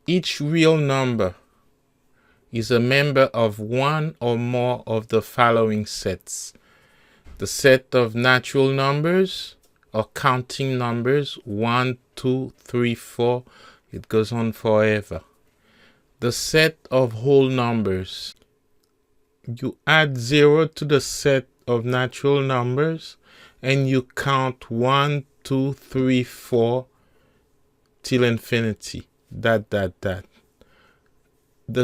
Each real number is a member of one or more of the following sets: the set of natural numbers or counting numbers, 1, 2, 3, 4, it goes on forever. The set of whole numbers. You add 0 to the set of natural numbers and you count 1, 2, 3, 4 till infinity. The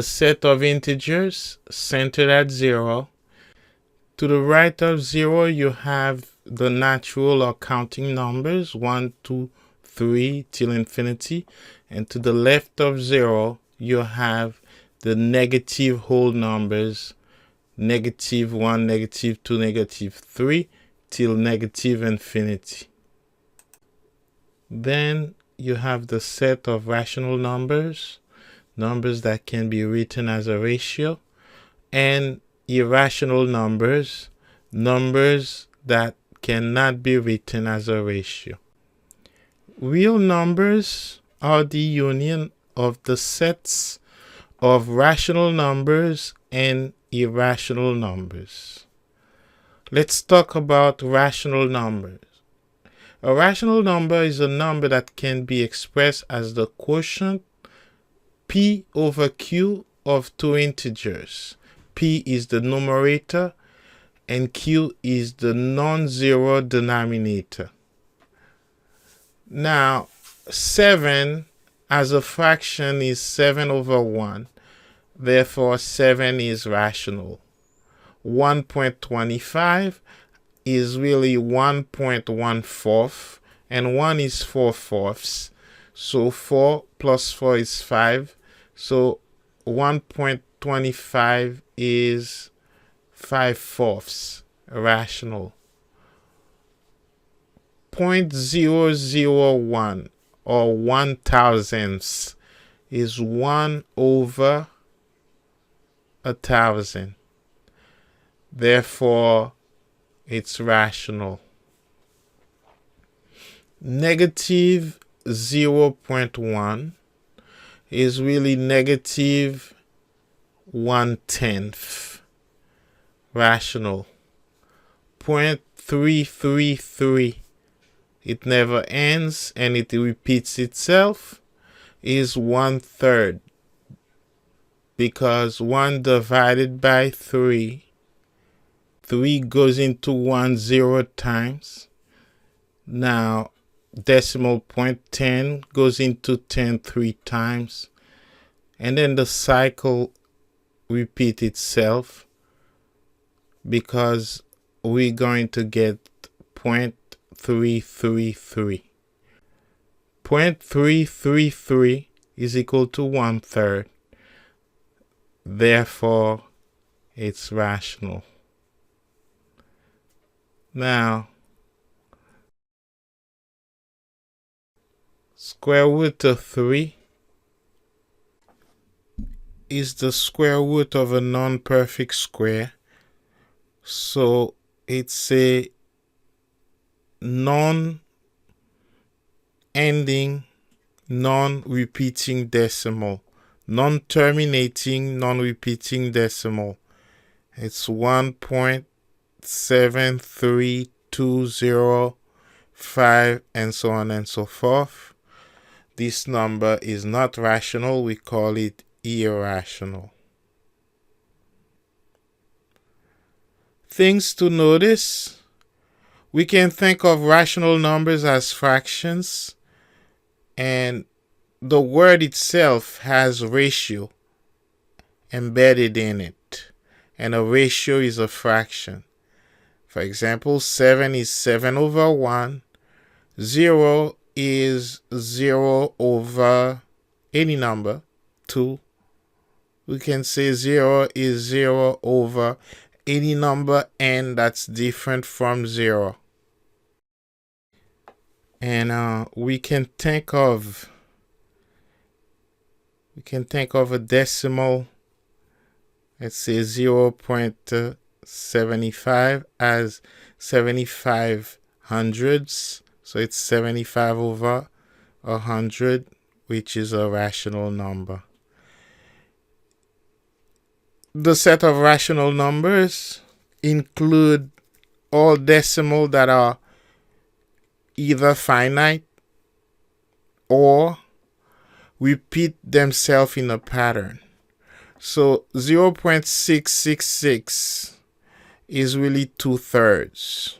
set of integers centered at 0. To the right of 0, you have the natural or counting numbers, 1, 2, 3 till infinity. And to the left of 0, you have the negative whole numbers, -1, -2, -3 till negative infinity. Then you have the set of rational numbers, numbers that can be written as a ratio, and irrational numbers, numbers that cannot be written as a ratio. Real numbers are the union of the sets of rational numbers and irrational numbers. Let's talk about rational numbers. A rational number is a number that can be expressed as the quotient P over Q of two integers. P is the numerator and Q is the non-zero denominator. Now, 7 as a fraction is 7 over 1. Therefore, 7 is rational. 1.25 is really 1.14, and 1 is 4/4. So 4 plus 4 is 5. So 1.25 is 5/4 rational. 0.001 or 1/1000 is 1 over 1,000. Therefore, it's rational. Negative 0.1 is really negative 1/10. Rational. 0.333, it never ends and it repeats itself, is 1/3. Because 1 divided by 3 goes into 1 0 times. Now, decimal point 10 goes into 10 3 times. And then the cycle repeats itself because we're going to get 0.333. 0.333 is equal to 1/3. Therefore, it's rational. Now, square root of 3 is the square root of a non-perfect square. So it's a non-ending, non-repeating decimal. Non-terminating, non-repeating decimal. It's 1.73205 and so on and so forth. This number is not rational. We call it irrational. Things to notice. We can think of rational numbers as fractions, and the word itself has ratio embedded in it, and a ratio is a fraction. For example, 7 is 7 over 1. 0 is 0 over any number, 2. We can say 0 is 0 over any number n that's different from 0. And we can think of a decimal, let's say 0.75 as 75 hundredths. So it's 75 over 100. which is a rational number. The set of rational numbers include all decimals that are either finite or repeat themselves in a pattern. So 0.666 is really 2/3.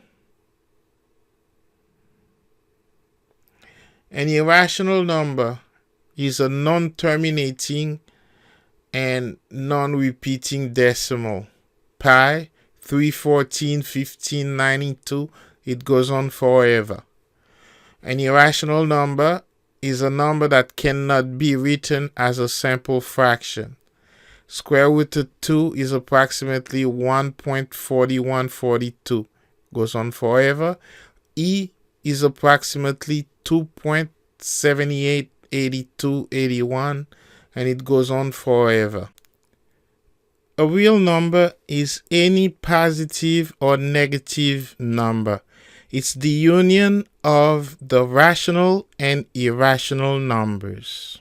An irrational number is a non-terminating and non-repeating decimal. Pi, 3, 14, 15, 92, it goes on forever. An irrational number is a number that cannot be written as a simple fraction. Square root of 2 is approximately 1.4142. Goes on forever. E is approximately 2.788281, and it goes on forever. A real number is any positive or negative number. It's the union of the rational and irrational numbers.